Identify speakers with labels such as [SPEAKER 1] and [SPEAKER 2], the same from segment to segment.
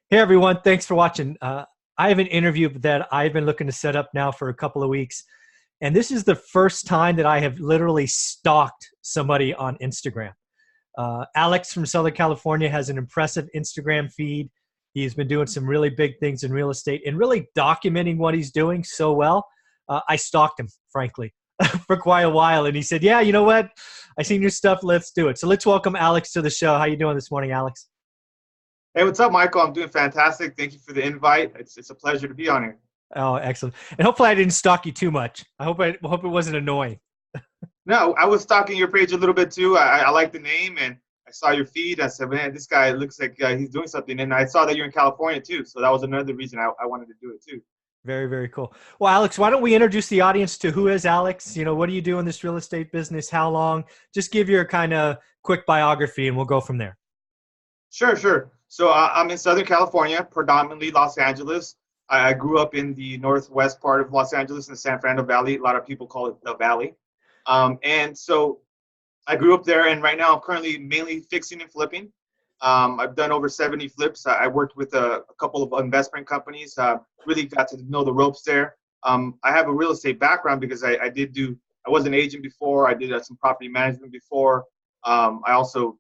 [SPEAKER 1] Hey everyone, thanks for watching. I have an interview that I've been looking to set up now for a couple of weeks. And this is the first time that I have literally stalked somebody on Instagram. Alex from Southern California has an impressive Instagram feed. He's been doing some really big things in real estate and really documenting what he's doing so well. I stalked him, frankly, for quite a while. And he said, yeah, you know what? I seen your stuff. Let's do it. So let's welcome Alex to the show. How you doing this morning, Alex?
[SPEAKER 2] Hey, what's up, Michael? I'm doing fantastic. Thank you for the invite. It's a pleasure to be on here.
[SPEAKER 1] Oh, excellent. And hopefully I didn't stalk you too much. I hope it wasn't annoying.
[SPEAKER 2] No, I was stalking your page a little bit too. I like the name, and I saw your feed. I said, man, this guy looks like he's doing something. And I saw that you're in California too, so that was another reason I wanted to do it too.
[SPEAKER 1] Very, very cool. Well, Alex, why don't we introduce the audience to who is Alex? You know, what do you do in this real estate business? How long? Just give your kind of quick biography and we'll go from there.
[SPEAKER 2] Sure. So I'm in Southern California, predominantly Los Angeles. I grew up in the northwest part of Los Angeles in the San Fernando Valley. A lot of people call it the Valley. And so I grew up there, and right now I'm currently mainly fixing and flipping. I've done over 70 flips. I worked with a couple of investment companies, really got to know the ropes there. I have a real estate background because I was an agent before. I did some property management before. I also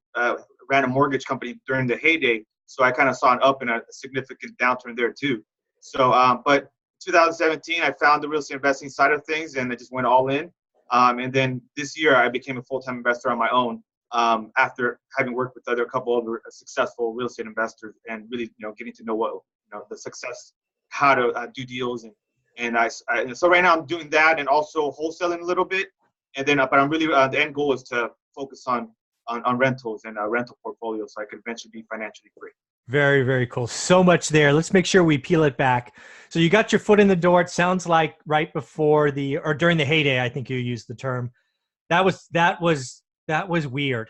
[SPEAKER 2] ran a mortgage company during the heyday. So I kind of saw an up and a significant downturn there too. So, but 2017, I found the real estate investing side of things, and I just went all in. And then this year, I became a full-time investor on my own after having worked with a couple of successful real estate investors, and really, getting to know the success, how to do deals, so right now I'm doing that and also wholesaling a little bit, and then but I'm really the end goal is to focus on rentals and rental portfolios, so I could eventually be financially free.
[SPEAKER 1] Very, very cool. So much there. Let's make sure we peel it back. So you got your foot in the door. It sounds like right before or during the heyday, I think you used the term. That was weird,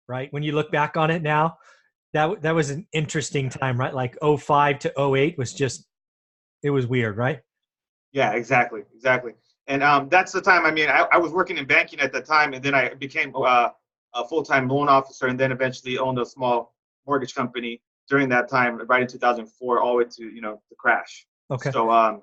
[SPEAKER 1] right? When you look back on it now, that was an interesting time, right? Like 05 to 08 it was weird, right?
[SPEAKER 2] Yeah, exactly. And that's the time. I mean, I was working in banking at the time, and then I became a full-time loan officer, and then eventually owned a small mortgage company during that time, right in 2004, all the way to the crash.
[SPEAKER 1] Okay.
[SPEAKER 2] So I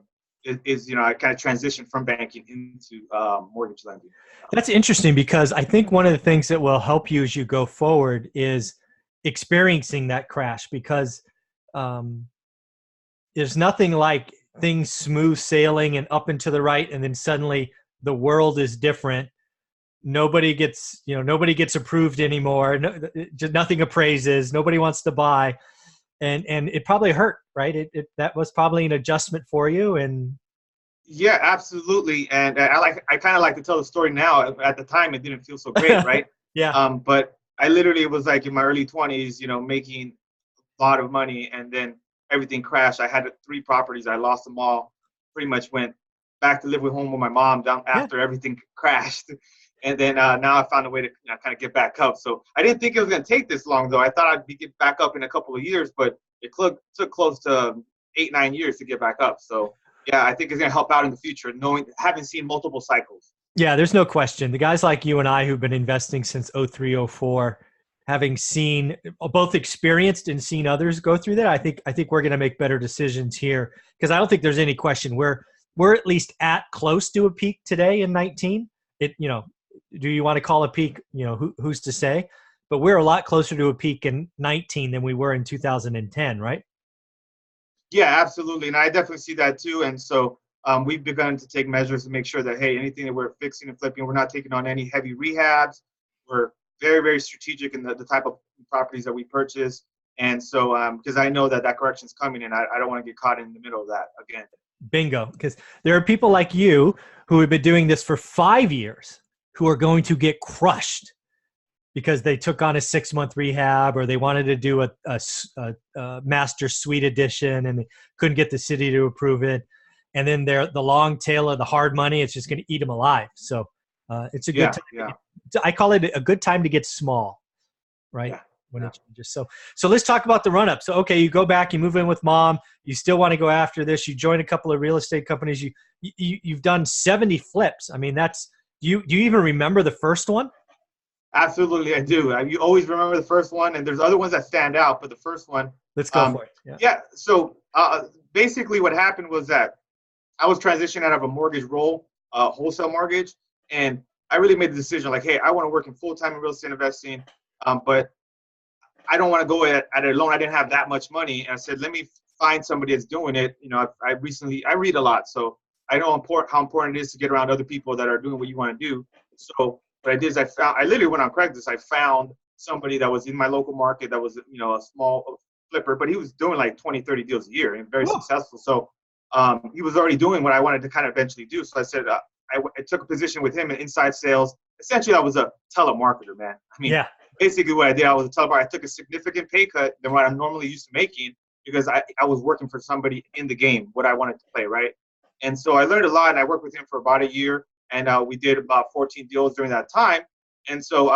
[SPEAKER 2] kind of transitioned from banking into mortgage lending.
[SPEAKER 1] That's interesting, because I think one of the things that will help you as you go forward is experiencing that crash, because there's nothing like things smooth sailing and up and to the right, and then suddenly the world is different. Nobody gets approved anymore. Nothing appraises. Nobody wants to buy. And it probably hurt, right? That was probably an adjustment for you. And
[SPEAKER 2] yeah, absolutely. And I kind of like to tell the story now. At the time, it didn't feel so great, right?
[SPEAKER 1] Yeah.
[SPEAKER 2] But I literally was like in my early 20s, making a lot of money, and then everything crashed. I had 3 properties. I lost them all. Pretty much went back to live with my mom down after everything crashed. And then now I found a way to kind of get back up. So I didn't think it was going to take this long, though. I thought I'd get back up in a couple of years, but it took close to 8-9 years to get back up. So yeah, I think it's going to help out in the future, having seen multiple cycles.
[SPEAKER 1] Yeah, there's no question. The guys like you and I who've been investing since 03, 04, having seen both experienced and seen others go through that, I think we're going to make better decisions here, because I don't think there's any question. We're at least at close to a peak today in 19. Do you want to call a peak? Who's to say? But we're a lot closer to a peak in 19 than we were in 2010, right?
[SPEAKER 2] Yeah, absolutely. And I definitely see that too. And so we've begun to take measures to make sure that, hey, anything that we're fixing and flipping, we're not taking on any heavy rehabs. We're very, very strategic in the type of properties that we purchase. And so because I know that correction is coming, and I don't want to get caught in the middle of that again.
[SPEAKER 1] Bingo. Because there are people like you who have been doing this for 5 years who are going to get crushed because they took on a 6-month rehab, or they wanted to do a master suite edition and they couldn't get the city to approve it. And then the long tail of the hard money, it's just going to eat them alive. So it's a good time.
[SPEAKER 2] Yeah.
[SPEAKER 1] I call it a good time to get small, right?
[SPEAKER 2] Yeah.
[SPEAKER 1] When it changes. So let's talk about the run up. So, okay, you go back, you move in with mom, you still want to go after this. You join a couple of real estate companies. You've done 70 flips. I mean, do you even remember the first one?
[SPEAKER 2] Absolutely, I do. You always remember the first one, and there's other ones that stand out, but the first one,
[SPEAKER 1] Let's go for it. Yeah.
[SPEAKER 2] yeah. So basically, what happened was that I was transitioning out of a mortgage role, wholesale mortgage, and I really made the decision like, hey, I want to work in full time in real estate investing, but I don't want to go at a loan. I didn't have that much money, and I said, let me find somebody that's doing it. You know, I read a lot, so I know how important it is to get around other people that are doing what you want to do. So what I did is I literally went on Craigslist. I found somebody that was in my local market that was, you know, a small flipper, but he was doing like 20, 30 deals a year and very
[SPEAKER 1] Whoa.
[SPEAKER 2] successful. So he was already doing what I wanted to kind of eventually do. So I said, I took a position with him in inside sales. Essentially, I was a telemarketer, man. I mean,
[SPEAKER 1] Yeah.
[SPEAKER 2] basically what I did, I was a telemarketer. I took a significant pay cut than what I'm normally used to making because I was working for somebody in the game, what I wanted to play, right? And so I learned a lot, and I worked with him for about a year, and we did about 14 deals during that time. And so,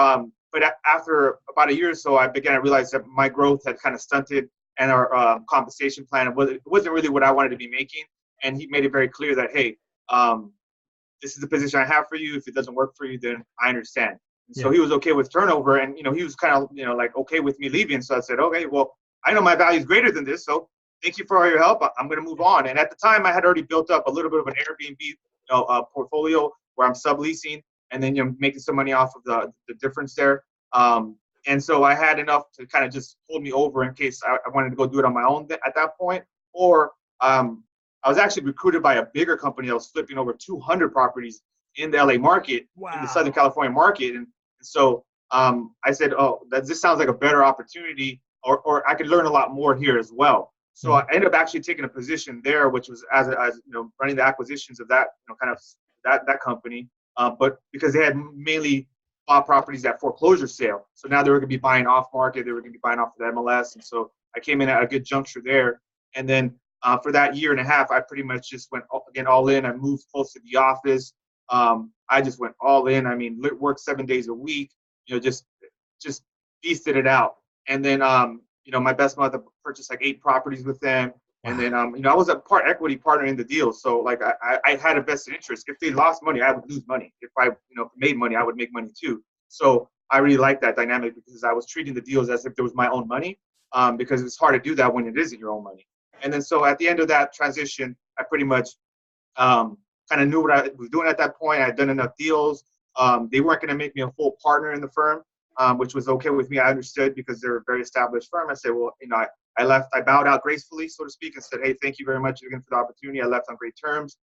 [SPEAKER 2] but after about a year or so, I began to realize that my growth had kind of stunted, and our compensation plan it wasn't really what I wanted to be making. And he made it very clear that, hey, this is the position I have for you. If it doesn't work for you, then I understand. And so he was okay with turnover, and you know, he was kind of, you know, like okay with me leaving. So I said, okay, well, I know my value is greater than this, so thank you for all your help. I'm going to move on. And at the time, I had already built up a little bit of an Airbnb, you know, portfolio where I'm subleasing, and then, you know, making some money off of the difference there. And so I had enough to kind of just hold me over in case I wanted to go do it on my own at that point. Or I was actually recruited by a bigger company that was flipping over 200 properties in the LA market, in the
[SPEAKER 1] Wow.
[SPEAKER 2] Southern California market. And so I said, oh, this sounds like a better opportunity, or I could learn a lot more here as well. So I ended up actually taking a position there, which was as you know, running the acquisitions of that, you know, kind of that company. But because they had mainly bought properties at foreclosure sale, so now they were going to be buying off market. They were going to be buying off the MLS, and so I came in at a good juncture there. And then for that year and a half, I pretty much just went again all in. I moved close to the office. I just went all in. I mean, worked 7 days a week. You know, just beasted it out. And then you know, my best month, I purchased like 8 properties with them. And then, you know, I was a part equity partner in the deal. So like I had a vested interest. If they lost money, I would lose money. If I, you know, made money, I would make money too. So I really liked that dynamic because I was treating the deals as if it was my own money, because it's hard to do that when it isn't your own money. And then, so at the end of that transition, I pretty much kind of knew what I was doing at that point. I had done enough deals. They weren't going to make me a full partner in the firm, which was okay with me. I understood because they're a very established firm. I said, well, you know, I left, I bowed out gracefully, so to speak, and said, hey, thank you very much again for the opportunity. I left on great terms.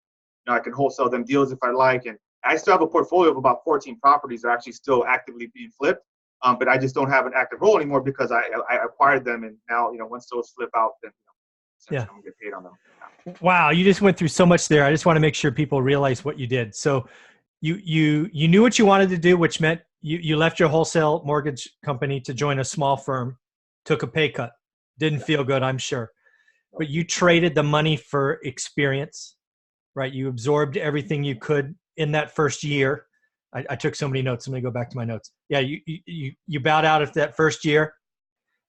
[SPEAKER 2] You know, I can wholesale them deals if I like. And I still have a portfolio of about 14 properties that are actually still actively being flipped. But I just don't have an active role anymore because I acquired them. And now, you know, once those flip out, then, you know, essentially I'm going to get paid on them. Yeah.
[SPEAKER 1] Wow. You just went through so much there. I just want to make sure people realize what you did. So you knew what you wanted to do, which meant you left your wholesale mortgage company to join a small firm, took a pay cut. Didn't feel good, I'm sure. But you traded the money for experience, right? You absorbed everything you could in that first year. I took so many notes. I'm going to go back to my notes. Yeah, you bowed out of that first year.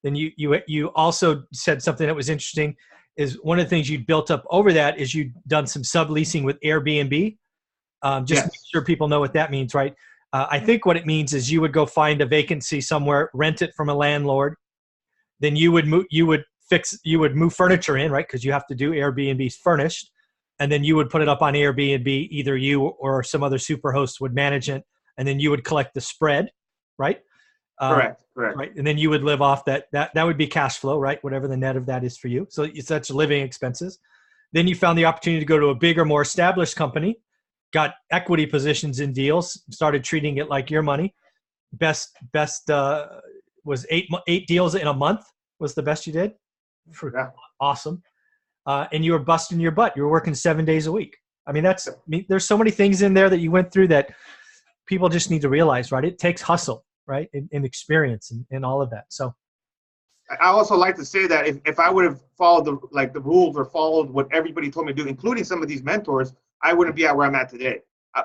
[SPEAKER 1] Then you also said something that was interesting. Is one of the things you'd built up over that is you'd done some subleasing with Airbnb. Just make sure people know what that means, right? I think what it means is you would go find a vacancy somewhere, rent it from a landlord. Then you would move furniture in, right? Because you have to do Airbnb's furnished. And then you would put it up on Airbnb, either you or some other super host would manage it. And then you would collect the spread, right?
[SPEAKER 2] Correct.
[SPEAKER 1] Right. And then you would live off that would be cash flow, right? Whatever the net of that is for you. So that's living expenses. Then you found the opportunity to go to a bigger, more established company, got equity positions in deals, started treating it like your money. Best was eight deals in a month was the best you did.
[SPEAKER 2] Yeah.
[SPEAKER 1] Awesome. And you were busting your butt. You were working 7 days a week. I mean, there's so many things in there that you went through that people just need to realize, right? It takes hustle, right? And experience and all of that. So
[SPEAKER 2] I also like to say that if I would have followed the rules or followed what everybody told me to do, including some of these mentors, I wouldn't be at where I'm at today.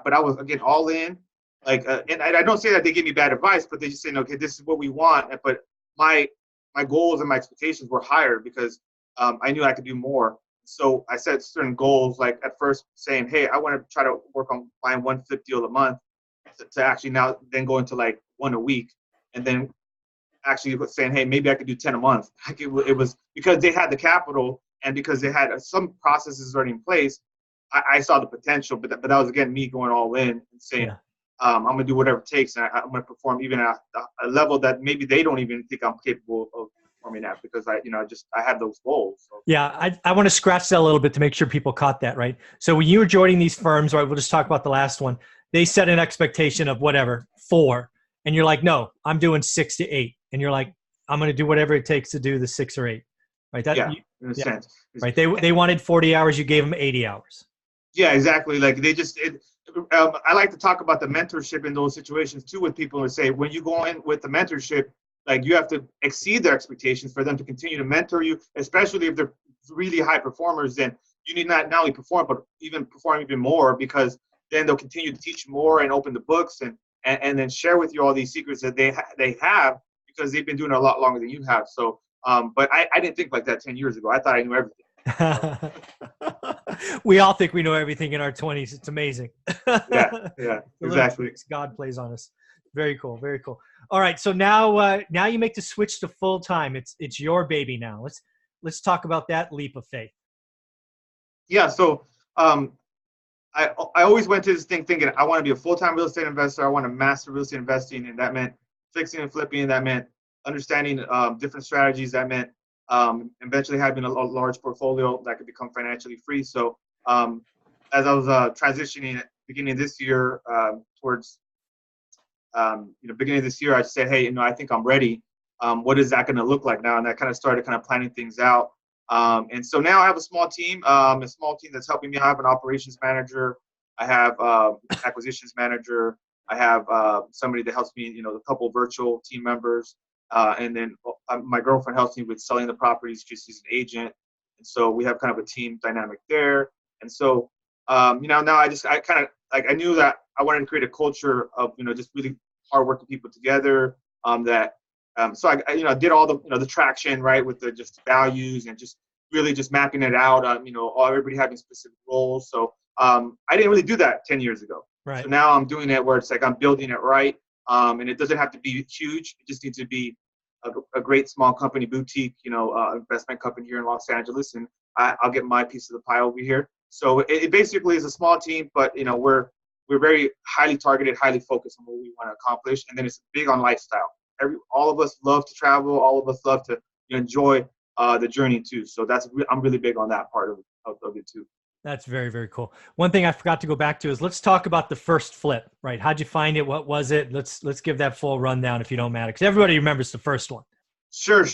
[SPEAKER 2] But I was, again, all in. And I don't say that they give me bad advice, but they just saying, okay, this is what we want. But my goals and my expectations were higher because I knew I could do more. So I set certain goals, like at first saying, hey, I want to try to work on buying one flip deal a month to actually now then go into like one a week, and then actually saying, hey, maybe I could do 10 a month. Like it was because they had the capital and because they had some processes already in place. I saw the potential, but that was again me going all in and saying, I'm gonna do whatever it takes, and I'm gonna perform even at a level that maybe they don't even think I'm capable of performing at, because I had those goals. So.
[SPEAKER 1] Yeah, I want to scratch that a little bit to make sure people caught that, right? So when you were joining these firms, right, we'll just talk about the last one. They set an expectation of whatever, 4, and you're like, no, I'm doing 6 to 8, and you're like, I'm going to do whatever it takes to do the 6 or 8, right?
[SPEAKER 2] In a sense,
[SPEAKER 1] right? They wanted 40 hours, you gave them 80 hours.
[SPEAKER 2] Yeah, exactly. Like I like to talk about the mentorship in those situations too with people and say, when you go in with the mentorship, like you have to exceed their expectations for them to continue to mentor you, especially if they're really high performers. Then you need not only perform, but even perform even more, because then they'll continue to teach more and open the books and then share with you all these secrets that they have, because they've been doing it a lot longer than you have. So, but I didn't think like that 10 years ago. I thought I knew everything. So.
[SPEAKER 1] We all think we know everything in our 20s. It's amazing.
[SPEAKER 2] Yeah, exactly.
[SPEAKER 1] God plays on us. Very cool. Very cool. All right. So now you make the switch to full time. It's your baby now. Let's talk about that leap of faith.
[SPEAKER 2] Yeah. So I always went to this thing thinking I want to be a full-time real estate investor. I want to master real estate investing, and that meant fixing and flipping. That meant understanding different strategies. That meant eventually having a large portfolio that could become financially free. So as I was transitioning at the beginning of this year towards beginning of this year, I said, hey, I think I'm ready. What is that going to look like now? And I kind of started planning things out. And so now I have a small team that's helping me. I have an operations manager. I have acquisitions manager. I have somebody that helps me, a couple virtual team members. And then my girlfriend helps me with selling the properties. She's an agent. And so we have kind of a team dynamic there. And so, now I knew that I wanted to create a culture of, just really hardworking people together. So I did all the traction, right, with the just values and just really just mapping it out. Everybody having specific roles. So I didn't really do that 10 years ago.
[SPEAKER 1] Right.
[SPEAKER 2] So now I'm doing it where it's like I'm building it right. And it doesn't have to be huge. It just needs to be a great small company, boutique, investment company here in Los Angeles, and I'll get my piece of the pie over here. So it basically is a small team, but we're very highly targeted, highly focused on what we want to accomplish, and then it's big on lifestyle. All of us love to travel. All of us love to enjoy the journey too. So I'm really big on that part of it too.
[SPEAKER 1] That's very, very cool. One thing I forgot to go back to is let's talk about the first flip, right? How'd you find it? What was it? Let's give that full rundown if you don't matter, because everybody remembers the first one.
[SPEAKER 2] Sure.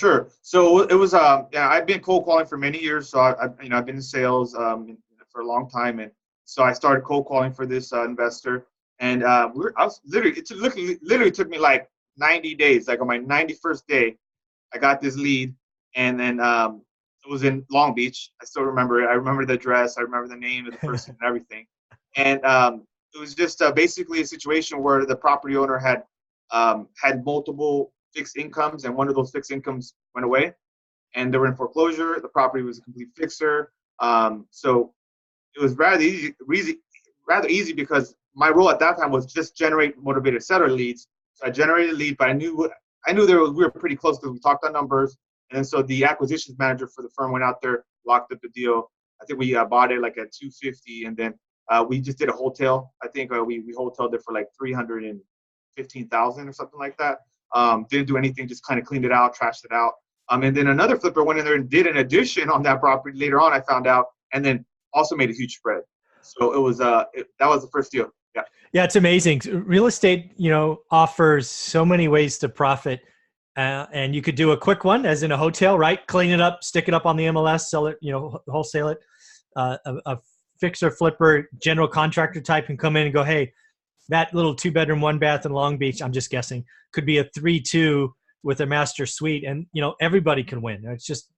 [SPEAKER 2] So it was I've been cold calling for many years. So I've been in sales for a long time, and so I started cold calling for this investor, and literally took me like 90 days. Like on my 91st day, I got this lead, and then it was in Long Beach. I still remember it. I remember the address. I remember the name of the person and everything. And it was just basically a situation where the property owner had multiple fixed incomes, and one of those fixed incomes went away, and they were in foreclosure. The property was a complete fixer. So it was rather easy because my role at that time was just generate motivated seller leads. So I generated a lead, but I knew we were pretty close because we talked on numbers. And then so the acquisitions manager for the firm went out there, locked up the deal. I think we bought it like at $250, and then we just did a hotel. I think we hoteled it for like $315,000 or something like that. Didn't do anything, just kind of cleaned it out, trashed it out. And then another flipper went in there and did an addition on that property later on, I found out, and then also made a huge spread. So it was that was the first deal. Yeah. Yeah,
[SPEAKER 1] it's amazing. Real estate, offers so many ways to profit. And you could do a quick one, as in a hotel, right? Clean it up, stick it up on the MLS, sell it, wholesale it. A fixer flipper, general contractor type can come in and go, hey, that little 2-bedroom, 1-bath in Long Beach, I'm just guessing, could be a 3-2 with a master suite, and everybody can win. It's just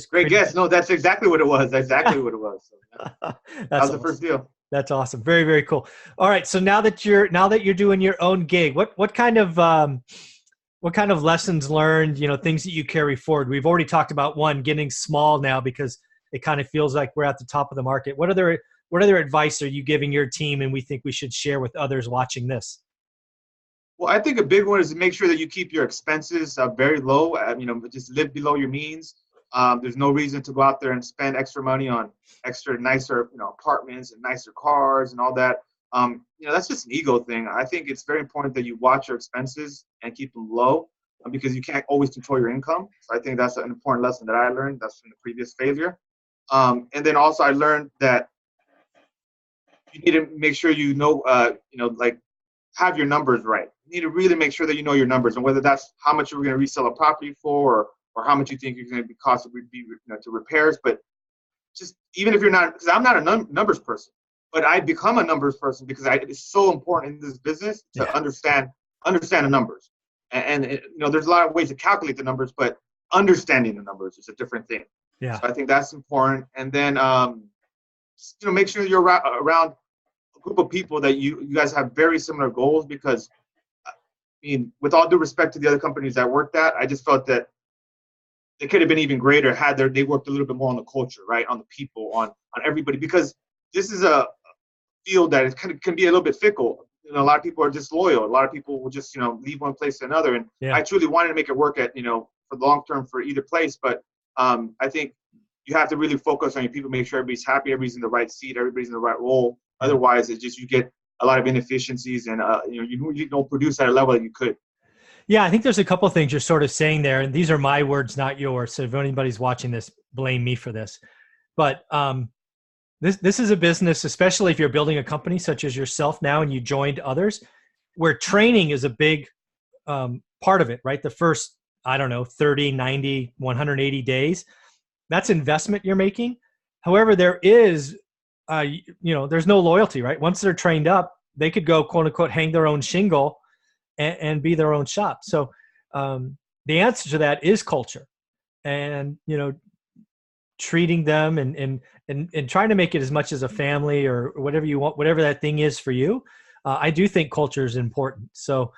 [SPEAKER 2] great guess. No, that's exactly what it was. Exactly what it was. So, that was awesome. The first deal.
[SPEAKER 1] That's awesome. Very, very cool. All right. So now that you're doing your own gig, what kind of lessons learned, things that you carry forward? We've already talked about one, getting small now because it kind of feels like we're at the top of the market. What other advice are you giving your team and we think we should share with others watching this?
[SPEAKER 2] Well, I think a big one is to make sure that you keep your expenses very low. Just live below your means. There's no reason to go out there and spend extra money on extra nicer, apartments and nicer cars and all that. That's just an ego thing. I think it's very important that you watch your expenses and keep them low because you can't always control your income. So I think that's an important lesson that I learned. That's from the previous failure. And then also I learned that you need to make sure like have your numbers right. You need to really make sure that you know your numbers, and whether that's how much you're going to resell a property for, or how much you think you're going to be cost to repairs. But just even if you're not, because I'm not a numbers person, but I become a numbers person because it's so important in this business to understand the numbers. And there's a lot of ways to calculate the numbers, but understanding the numbers is a different thing.
[SPEAKER 1] Yeah.
[SPEAKER 2] So I think that's important. And then make sure you're around a group of people that you guys have very similar goals, because with all due respect to the other companies I worked at, I just felt that they could have been even greater had they worked a little bit more on the culture, right? On the people, on everybody, because this is a field that can be a little bit fickle. A lot of people are disloyal. A lot of people will just, leave one place to another. And I truly wanted to make it work for the long term for either place. But I think you have to really focus on your people, make sure everybody's happy, everybody's in the right seat, everybody's in the right role. Otherwise, it's just you get a lot of inefficiencies, and you don't produce at a level that you could.
[SPEAKER 1] Yeah, I think there's a couple of things you're sort of saying there, and these are my words, not yours. So if anybody's watching this, blame me for this. But this is a business, especially if you're building a company such as yourself now and you joined others, where training is a big part of it, right? The first, 30, 90, 180 days, that's investment you're making. However, there is, there's no loyalty, right? Once they're trained up, they could go, quote unquote, hang their own shingle and be their own shop. So the answer to that is culture, and treating them and trying to make it as much as a family or whatever you want, whatever that thing is for you. I do think culture is important. So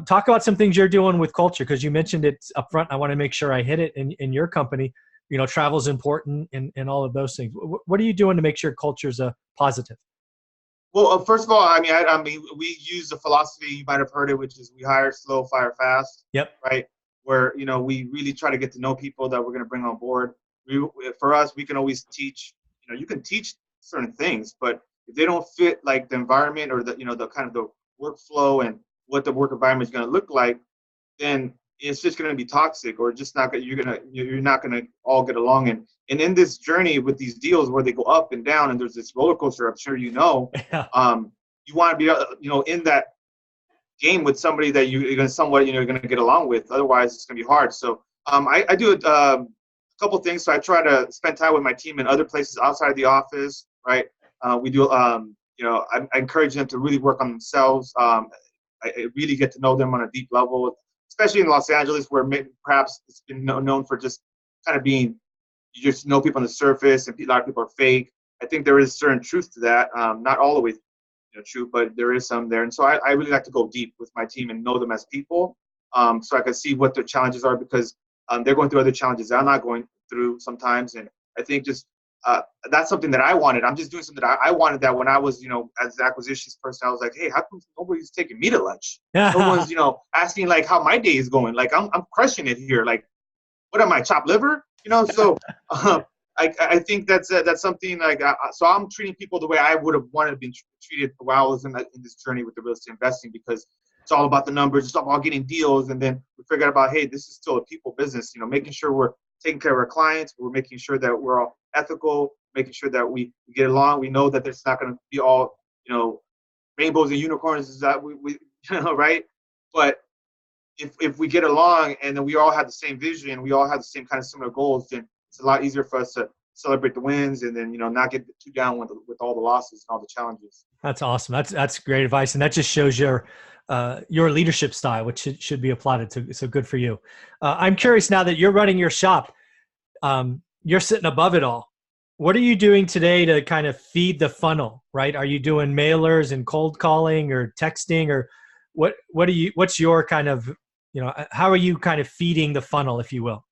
[SPEAKER 1] talk about some things you're doing with culture, because you mentioned it up front. I want to make sure I hit it in your company. Travel is important and all of those things. What are you doing to make sure culture is a positive?
[SPEAKER 2] Well, first of all, we use the philosophy, you might have heard it, which is we hire slow, fire fast.
[SPEAKER 1] Yep.
[SPEAKER 2] Right. Where, we really try to get to know people that we're going to bring on board. For us, we can always teach, you can teach certain things, but if they don't fit like the environment or the kind of the workflow and what the work environment is going to look like, then it's just going to be toxic, or just not. You're not going to all get along. And in this journey with these deals where they go up and down, and there's this roller coaster, I'm sure you want to be in that game with somebody that you're going to somewhat you're going to get along with. Otherwise, it's going to be hard. So I do a couple things. So I try to spend time with my team in other places outside the office. Right. We do. I encourage them to really work on themselves. I really get to know them on a deep level, especially in Los Angeles, where perhaps it's been known for just kind of being, you just know people on the surface, and a lot of people are fake. I think there is certain truth to that. Not all the way true, but there is some there. And so I really like to go deep with my team and know them as people, so I can see what their challenges are, because they're going through other challenges that I'm not going through sometimes. And I think just that's something that I wanted. I'm just doing something that I wanted, that when I was, as the acquisitions person, I was like, hey, how come nobody's taking me to lunch? No one's, asking like how my day is going. Like I'm crushing it here. Like, what am I, chopped liver? So I think that's something like, so I'm treating people the way I would have wanted to be treated while I was in this journey with the real estate investing, because it's all about the numbers. It's all about getting deals. And then we figured out, hey, this is still a people business, making sure we're taking care of our clients. We're making sure that we're all ethical, making sure that we get along. We know that it's not going to be all, rainbows and unicorns, is that we right? But if we get along and then we all have the same vision, we all have the same kind of similar goals, then it's a lot easier for us to celebrate the wins and then, not get too down with all the losses and all the challenges.
[SPEAKER 1] That's awesome. That's great advice. And that just shows your leadership style, which should be applauded. So good for you. I'm curious, now that you're running your shop, you're sitting above it all. What are you doing today to kind of feed the funnel, right? Are you doing mailers and cold calling or texting, or what's your kind of, how are you kind of feeding the funnel, if you will?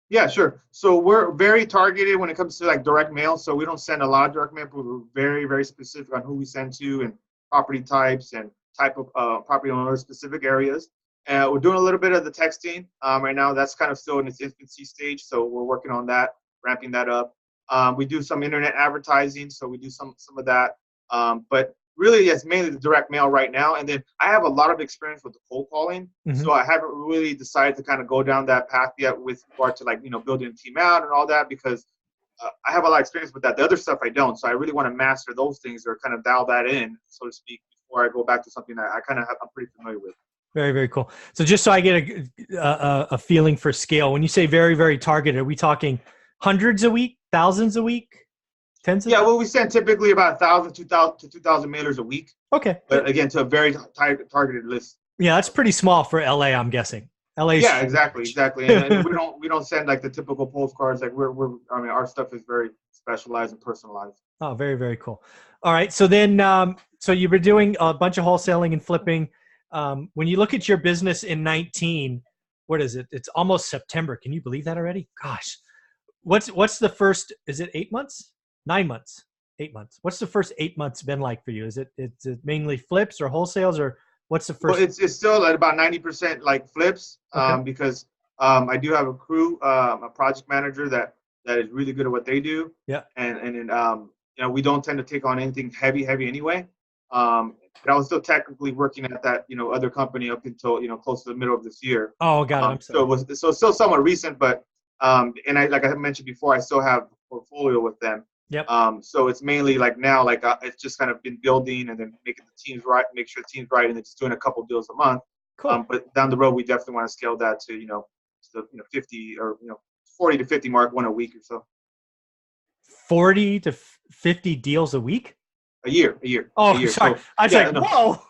[SPEAKER 2] Yeah, sure. So we're very targeted when it comes to like direct mail. So we don't send a lot of direct mail, but we're very, very specific on who we send to, and property types and type of property owners, specific areas. And we're doing a little bit of the texting right now. That's kind of still in its infancy stage, so we're working on that, ramping that up. We do some internet advertising, so we do some of that. But really, it's mainly the direct mail right now. And then I have a lot of experience with the cold calling, so I haven't really decided to kind of go down that path yet with regard to, like, you know, building a team out and all that, because I have a lot of experience with that. The other stuff I don't, so I really want to master those things or kind of dial that in, so to speak, before I go back to something that I'm pretty familiar with.
[SPEAKER 1] Very, very cool. So just so I get a feeling for scale, when you say very, very targeted, are we talking hundreds a week, thousands a week, tens of?
[SPEAKER 2] Yeah, well, we send typically about 1,000 to 2,000 mailers a week.
[SPEAKER 1] Okay.
[SPEAKER 2] But again, to a very targeted list.
[SPEAKER 1] Yeah, that's pretty small for LA, I'm guessing. LA.
[SPEAKER 2] Yeah, exactly. And we don't send like the typical postcards. Like I mean, our stuff is very specialized and personalized.
[SPEAKER 1] Oh, very, very cool. All right. So then, so you've been doing a bunch of wholesaling and flipping. When you look at your business in 19, what is it? It's almost September. Can you believe that already? Gosh, what's the first, is it 8 months, 9 months, 8 months? What's the first 8 months been like for you? Is it mainly flips or wholesales, or what's the first?
[SPEAKER 2] Well, it's still at about 90% like flips, because I do have a crew, a project manager that is really good at what they do.
[SPEAKER 1] Yeah.
[SPEAKER 2] And then, you know, we don't tend to take on anything heavy anyway. But I was still technically working at that, you know, other company up until, you know, close to the middle of this year.
[SPEAKER 1] Oh, God. I'm sorry.
[SPEAKER 2] So it's still somewhat recent, but and like I mentioned before, I still have a portfolio with them.
[SPEAKER 1] Yep.
[SPEAKER 2] So it's mainly like now, like it's just kind of been building and then making the teams right, make sure the team's right, and then just doing a couple deals a month.
[SPEAKER 1] Cool.
[SPEAKER 2] But down the road, we definitely want to scale that to, you know, to the 50 or 40 to 50 mark, one a week or so.
[SPEAKER 1] 40 to 50 deals a week?
[SPEAKER 2] A year.
[SPEAKER 1] Oh,
[SPEAKER 2] a year.
[SPEAKER 1] sorry.
[SPEAKER 2] So,
[SPEAKER 1] I was like, whoa.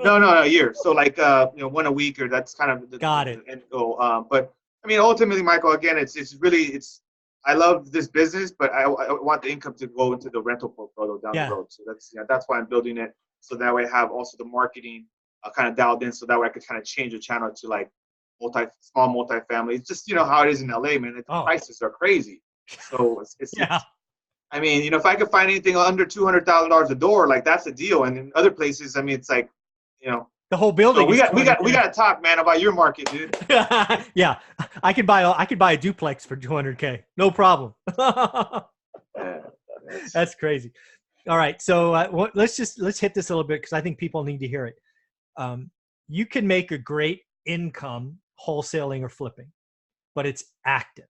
[SPEAKER 2] No, a year. So like, one a week, or that's kind of the end goal. But I mean, ultimately, Michael, again, it's really, I love this business, but I want the income to go into the rental portfolio down the road. So that's why I'm building it. So that way I have also the marketing kind of dialed in, so that way I could kind of change the channel to like small multifamily. It's just, you know, how it is in LA, man. The prices are crazy. So it's I mean, you know, if I could find anything under $200,000 a door, like, that's a deal. And in other places, I mean, it's like, you know,
[SPEAKER 1] the whole building.
[SPEAKER 2] So we got to talk, man, about your market, dude.
[SPEAKER 1] Yeah, I could buy a duplex for $200K, no problem. That's crazy. All right, so let's hit this a little bit, because I think people need to hear it. You can make a great income wholesaling or flipping, but it's active.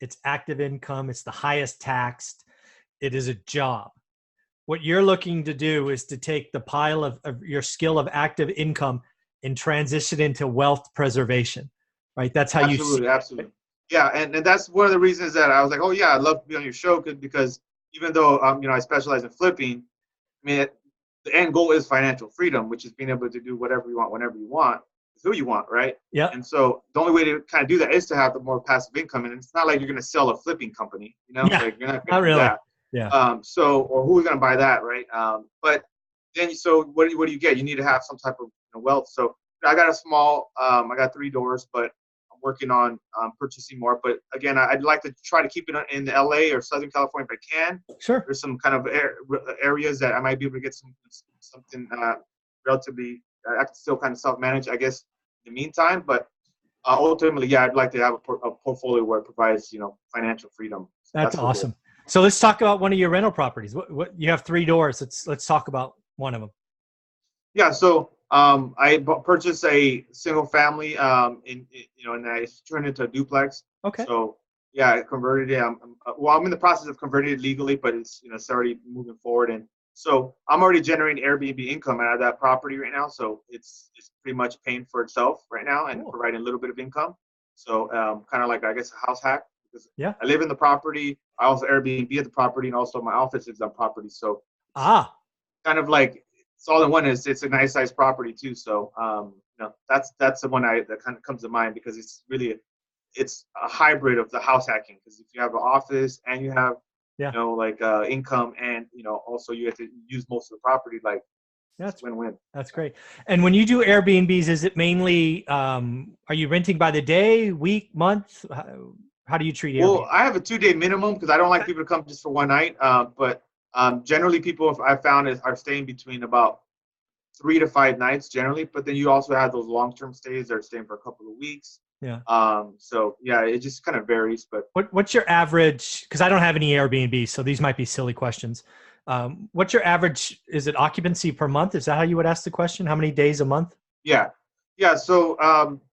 [SPEAKER 1] It's active income. It's the highest taxed. It is a job. What you're looking to do is to take the pile of your skill of active income and transition into wealth preservation, right? That's how
[SPEAKER 2] Absolutely. Yeah, and that's one of the reasons that I was like, oh yeah, I'd love to be on your show, because even though you know, I specialize in flipping, I mean, the end goal is financial freedom, which is being able to do whatever you want, whenever you want, with who you want, right?
[SPEAKER 1] Yeah.
[SPEAKER 2] And so the only way to kind of do that is to have the more passive income, and it's not like you're going to sell a flipping company, you know?
[SPEAKER 1] Yeah.
[SPEAKER 2] Like, you're not going to
[SPEAKER 1] do
[SPEAKER 2] that.
[SPEAKER 1] Yeah.
[SPEAKER 2] Or who's going to buy that, right? But then, so what do you get? You need to have some type of, you know, wealth. So I got I got 3 doors, but I'm working on purchasing more. But again, I'd like to try to keep it in the LA or Southern California if I can.
[SPEAKER 1] Sure.
[SPEAKER 2] There's some kind of areas that I might be able to get something relatively. I can still kind of self-manage, I guess, in the meantime. But ultimately, yeah, I'd like to have a portfolio where it provides, you know, financial freedom. So
[SPEAKER 1] that's awesome. So let's talk about one of your rental properties. What you have 3 doors. Let's talk about one of them.
[SPEAKER 2] Yeah. So I purchased a single family, and I turned it into a duplex.
[SPEAKER 1] Okay.
[SPEAKER 2] So yeah, I converted it. I'm in the process of converting it legally, but it's already moving forward, and so I'm already generating Airbnb income out of that property right now. So it's pretty much paying for itself right now and providing a little bit of income. So kind of like, I guess, a house hack, because I live in the property. I also Airbnb at the property, and also my office is on property. So kind of like, it's all in one. It's a nice sized property too. So that's the one that kind of comes to mind, because it's really it's a hybrid of the house hacking, because if you have an office and you have income, and also you have to use most of the property, like, that's win-win.
[SPEAKER 1] That's great. And when you do Airbnbs, is it mainly are you renting by the day, week, month? How do you treat Airbnb?
[SPEAKER 2] Well, I have a 2-day minimum, because I don't like people to come just for one night. But generally, people I found are staying between about 3 to 5 nights generally, but then you also have those long-term stays that are staying for a couple of weeks.
[SPEAKER 1] Yeah.
[SPEAKER 2] So yeah, it just kind of varies. But
[SPEAKER 1] what's your average? Because I don't have any Airbnb, so these might be silly questions. What's your average? Is it occupancy per month? Is that how you would ask the question? How many days a month?
[SPEAKER 2] yeah, yeah. So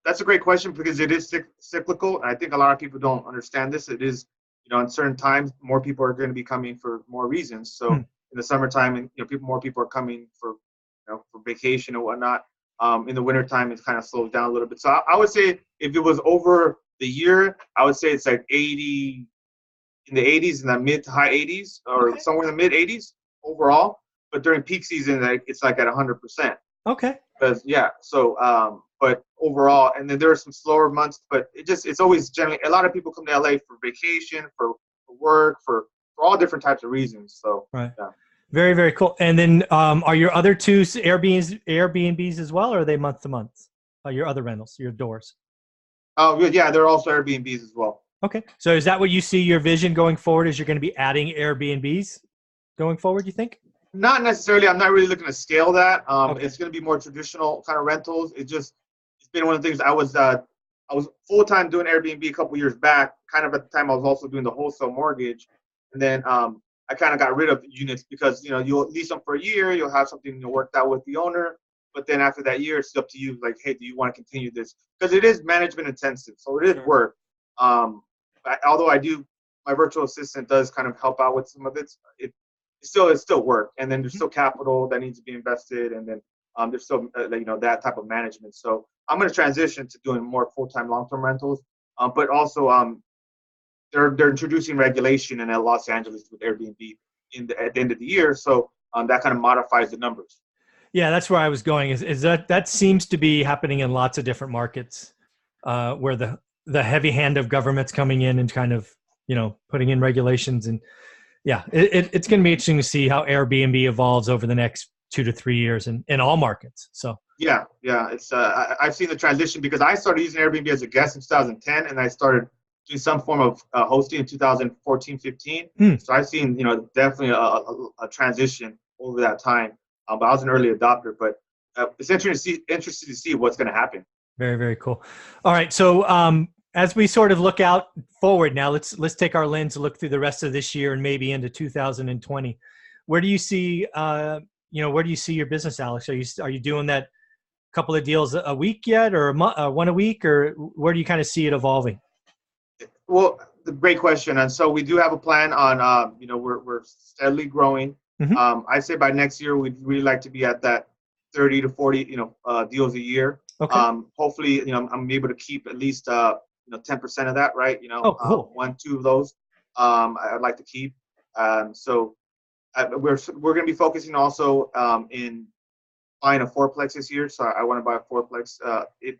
[SPEAKER 2] that's a great question because it is cyclical. I think a lot of people don't understand this. It is, in certain times, more people are going to be coming for more reasons. So
[SPEAKER 1] Hmm.
[SPEAKER 2] in the summertime, and more people are coming for vacation or whatnot. In the wintertime, it kind of slows down a little bit. So I would say if it was over the year, I would say it's like 80 in the 80s, in the mid to high 80s, or
[SPEAKER 1] Okay.
[SPEAKER 2] somewhere in the mid 80s overall. But during peak season, it's like at 100%.
[SPEAKER 1] Okay.
[SPEAKER 2] Because but overall, and then there are some slower months, but it's always generally a lot of people come to LA for vacation, for work, for all different types of reasons. So
[SPEAKER 1] Right.
[SPEAKER 2] yeah.
[SPEAKER 1] Very, very cool. And then are your other two Airbnbs as well, or are they month to month? Your other rentals, your doors?
[SPEAKER 2] Oh, yeah, there are also Airbnbs as well.
[SPEAKER 1] Okay. So is that what you see your vision going forward? Is you're going to be adding Airbnbs going forward, you think?
[SPEAKER 2] Not necessarily. I'm not really looking to scale that.
[SPEAKER 1] Okay.
[SPEAKER 2] It's going to be more traditional kind of rentals. It's been one of the things I was full time doing Airbnb a couple years back. Kind of at the time I was also doing the wholesale mortgage, and then I kind of got rid of units because you'll lease them for a year, you'll have something worked out with the owner, but then after that year, it's up to you. Like, hey, do you want to continue this? Because it is management intensive, so it is work. Although my virtual assistant does kind of help out with some of it. It's still work, and then there's still capital that needs to be invested, and then there's still that type of management. So I'm going to transition to doing more full-time, long-term rentals, but also they're introducing regulation in Los Angeles with Airbnb at the end of the year, so that kind of modifies the numbers.
[SPEAKER 1] Yeah, that's where I was going. Is that seems to be happening in lots of different markets, where the heavy hand of government's coming in and kind of putting in regulations. And yeah, it's going to be interesting to see how Airbnb evolves over the next 2 to 3 years in all markets. So
[SPEAKER 2] yeah, it's I've seen the transition because I started using Airbnb as a guest in 2010, and I started doing some form of hosting in 2014, 15. So I've seen definitely a transition over that time. But I was an early adopter. But it's interesting to see what's going to happen.
[SPEAKER 1] very, very cool. All right, so as we sort of look out forward now, let's take our lens and look through the rest of this year and maybe into 2020. Where do you see where do you see your business, Alex? Are you doing that couple of deals a week yet, or one a week, or where do you kind of see it evolving?
[SPEAKER 2] Well, the great question. And so we do have a plan on we're steadily growing.
[SPEAKER 1] Mm-hmm.
[SPEAKER 2] I'd say by next year we'd really like to be at that 30 to 40 deals a year.
[SPEAKER 1] Okay.
[SPEAKER 2] Hopefully I'm able to keep at least 10% of that, right?
[SPEAKER 1] Oh, cool.
[SPEAKER 2] 1, 2 of those I'd like to keep. So we're going to be focusing also in buying a fourplex this year. So I want to buy a fourplex.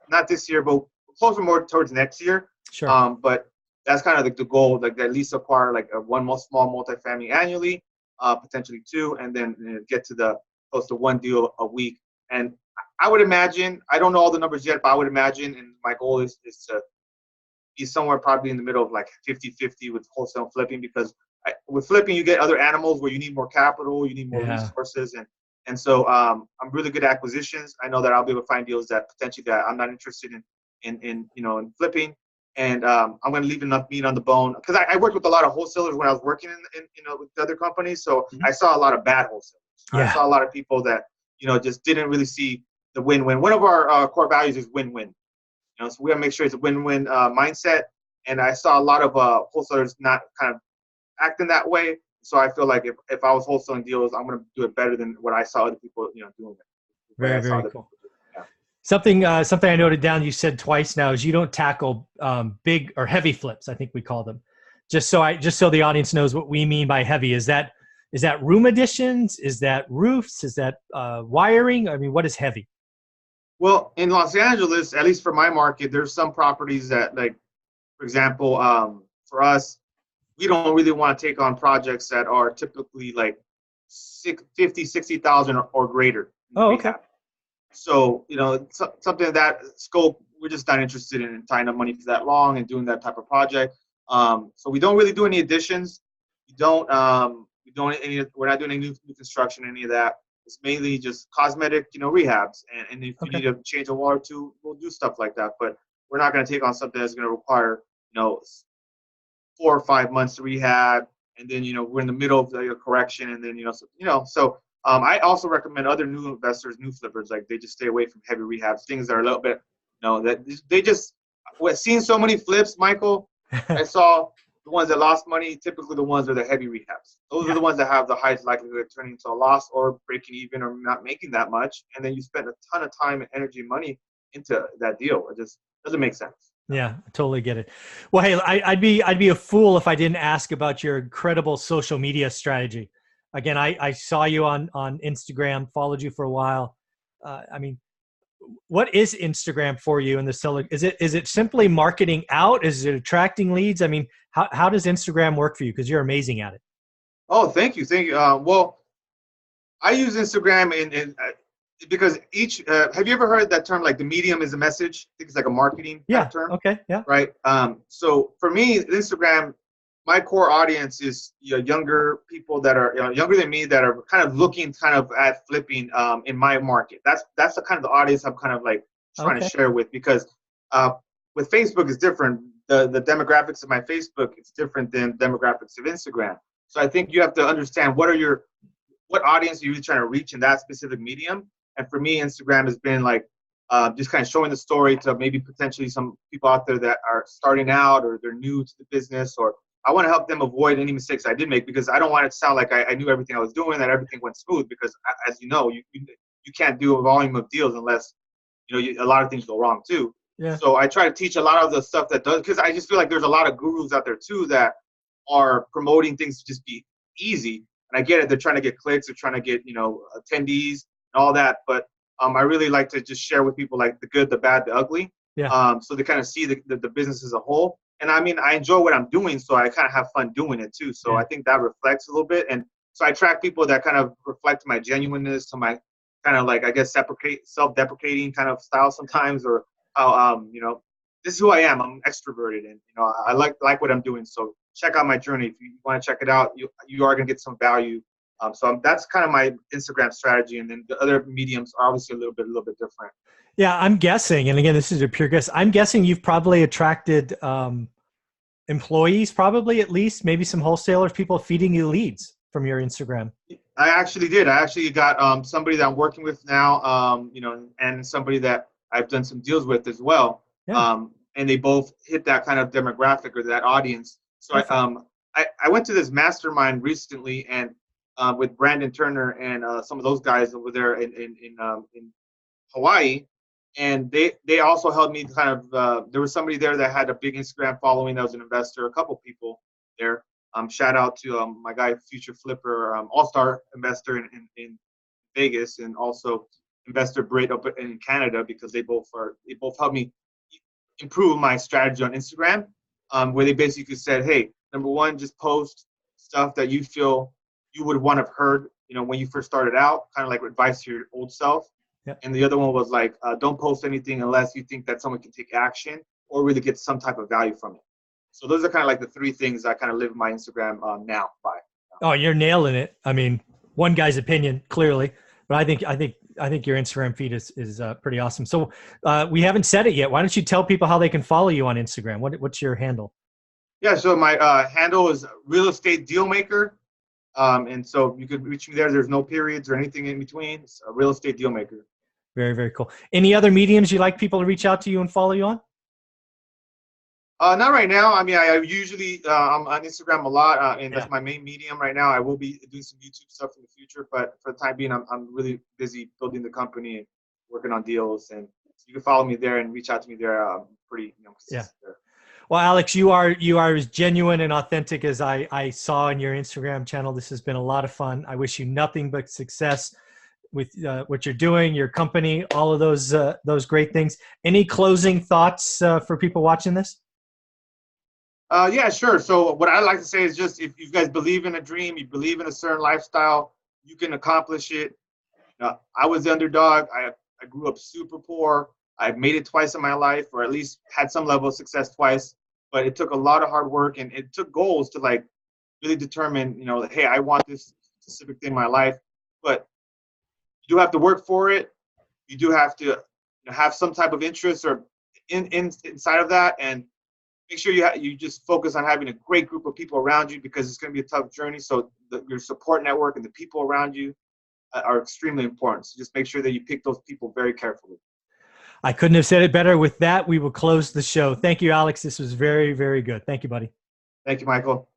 [SPEAKER 2] Not this year, but closer more towards next year.
[SPEAKER 1] Sure.
[SPEAKER 2] But that's kind of like the goal, like at least acquire like one small multifamily annually, potentially 2, and then get to close to 1 deal a week. And I would imagine, I don't know all the numbers yet, but I would imagine, and my goal is to be somewhere probably in the middle of like 50-50 with wholesale and flipping, because with flipping you get other animals where you need more capital, you need more resources, and so I'm really good at acquisitions. I know that I'll be able to find deals that potentially that I'm not interested in flipping, and I'm going to leave enough meat on the bone, because I worked with a lot of wholesalers when I was working in with other companies, so I saw a lot of bad wholesalers. I saw a lot of people that just didn't really see the win-win. One of our core values is win-win. So we gotta make sure it's a win-win mindset. And I saw a lot of wholesalers not kind of acting that way. So I feel like if I was wholesaling deals, I'm gonna do it better than what I saw other people doing it.
[SPEAKER 1] Very, very cool. Yeah. Something I noted down you said twice now is you don't tackle big or heavy flips, I think we call them. Just so the audience knows what we mean by heavy. Is that room additions? Is that roofs? Is that wiring? I mean, what is heavy?
[SPEAKER 2] Well, in Los Angeles, at least for my market, there's some properties that, like, for example, for us, we don't really want to take on projects that are typically like 50, 60,000 or greater.
[SPEAKER 1] Oh, okay.
[SPEAKER 2] So, something of that scope, we're just not interested in tying up money for that long and doing that type of project. So we don't really do any additions. We're not doing any new construction, any of that. it's mainly just cosmetic, rehabs. And if you
[SPEAKER 1] Okay.
[SPEAKER 2] need to change a wall or two, we'll do stuff like that. But we're not going to take on something that's going to require, 4 or 5 months to rehab, and then we're in the middle of the correction, and then so I also recommend other new investors, new flippers, like they just stay away from heavy rehabs, things that are a little bit, that they just seeing so many flips, Michael. I saw the ones that lost money. Typically, the ones that are the heavy rehabs. Those are
[SPEAKER 1] Yeah.
[SPEAKER 2] the ones that have the highest likelihood of turning into a loss or breaking even or not making that much, and then you spend a ton of time and energy and money into that deal. It just doesn't make sense.
[SPEAKER 1] Yeah, I totally get it. Well, hey, I'd be a fool if I didn't ask about your incredible social media strategy. Again, I saw you on Instagram, followed you for a while. I mean, what is Instagram for you in the seller? Is it simply marketing out? Is it attracting leads? I mean, how does Instagram work for you? Because you're amazing at it.
[SPEAKER 2] Oh, thank you, thank you. Well, I use Instagram because each. Have you ever heard that term, like the medium is a message? I think it's like a marketing
[SPEAKER 1] Yeah.
[SPEAKER 2] type term,
[SPEAKER 1] Okay. Yeah.
[SPEAKER 2] right? So for me, Instagram, my core audience is younger people that are younger than me that are kind of looking kind of at flipping in my market. That's the kind of the audience I'm kind of like trying to
[SPEAKER 1] Okay.
[SPEAKER 2] share with, because uh, with Facebook it's different. The demographics of my Facebook is different than demographics of Instagram. So I think you have to understand what audience are you trying to reach in that specific medium. And for me, Instagram has been like just kind of showing the story to maybe potentially some people out there that are starting out or they're new to the business, or I want to help them avoid any mistakes I did make, because I don't want it to sound like I knew everything I was doing, that everything went smooth, because as you know, you can't do a volume of deals unless, a lot of things go wrong too.
[SPEAKER 1] Yeah.
[SPEAKER 2] So I try to teach a lot of the stuff that does, because I just feel like there's a lot of gurus out there too that are promoting things to just be easy. And I get it. They're trying to get clicks. They're trying to get, attendees and all that. But I really like to just share with people like the good, the bad, the ugly.
[SPEAKER 1] Yeah.
[SPEAKER 2] So they kind of see the business as a whole. And I mean, I enjoy what I'm doing, so I kind of have fun doing it too. So
[SPEAKER 1] Yeah.
[SPEAKER 2] I think that reflects a little bit. And so I track people that kind of reflect my genuineness, to my kind of like, I guess, self-deprecating kind of style sometimes, or how, this is who I am. I'm extroverted, and I like what I'm doing. So check out my journey. If you want to check it out, you are going to get some value. That's kind of my Instagram strategy, and then the other mediums are obviously a little bit different.
[SPEAKER 1] Yeah, I'm guessing, and again, this is a pure guess. I'm guessing you've probably attracted employees, probably at least, maybe some wholesalers, people feeding you leads from your Instagram.
[SPEAKER 2] I actually did. I actually got somebody that I'm working with now, and somebody that I've done some deals with as well.
[SPEAKER 1] Yeah.
[SPEAKER 2] And they both hit that kind of demographic or that audience. So I went to this mastermind recently, and with Brandon Turner and some of those guys over there in Hawaii, and they also helped me kind of. There was somebody there that had a big Instagram following that was an investor. A couple people there. Shout out to my guy, Future Flipper, all-star investor in Vegas, and also investor Brit up in Canada, because they both helped me improve my strategy on Instagram, where they basically said, hey, number one, just post stuff that you feel you would want to have heard, when you first started out, kind of like advice to your old self.
[SPEAKER 1] Yeah.
[SPEAKER 2] And the other one was like, don't post anything unless you think that someone can take action or really get some type of value from it. So those are kind of like the three things I kind of live my Instagram now by.
[SPEAKER 1] Oh, you're nailing it. I mean, one guy's opinion, clearly, but I think your Instagram feed is pretty awesome. So we haven't said it yet. Why don't you tell people how they can follow you on Instagram? What's your handle?
[SPEAKER 2] Yeah, so my handle is Real Estate Dealmaker, and so you could reach me there. There's no periods or anything in between. It's a Real Estate Dealmaker.
[SPEAKER 1] Very, very cool. Any other mediums you like people to reach out to you and follow you on?
[SPEAKER 2] Not right now. I mean, I usually I'm on Instagram a lot, and
[SPEAKER 1] Yeah.
[SPEAKER 2] that's my main medium right now. I will be doing some YouTube stuff in the future, but for the time being, I'm really busy building the company and working on deals. And you can follow me there and reach out to me there. Pretty consistent there.
[SPEAKER 1] Well, Alex, you are as genuine and authentic as I saw in your Instagram channel. This has been a lot of fun. I wish you nothing but success with what you're doing, your company, all of those great things. Any closing thoughts for people watching this?
[SPEAKER 2] Yeah, sure. So what I like to say is just, if you guys believe in a dream, you believe in a certain lifestyle, you can accomplish it. I was the underdog. I grew up super poor. I've made it twice in my life, or at least had some level of success twice. But it took a lot of hard work, and it took goals to like really determine, hey, I want this specific thing in my life. But You do have to work for it. You do have to have some type of interest or inside of that, and make sure you just focus on having a great group of people around you, because it's going to be a tough journey. So your support network and the people around you are extremely important. So just make sure that you pick those people very carefully.
[SPEAKER 1] I couldn't have said it better. With that, we will close the show. Thank you, Alex. This was very, very good. Thank you, buddy.
[SPEAKER 2] Thank you, Michael.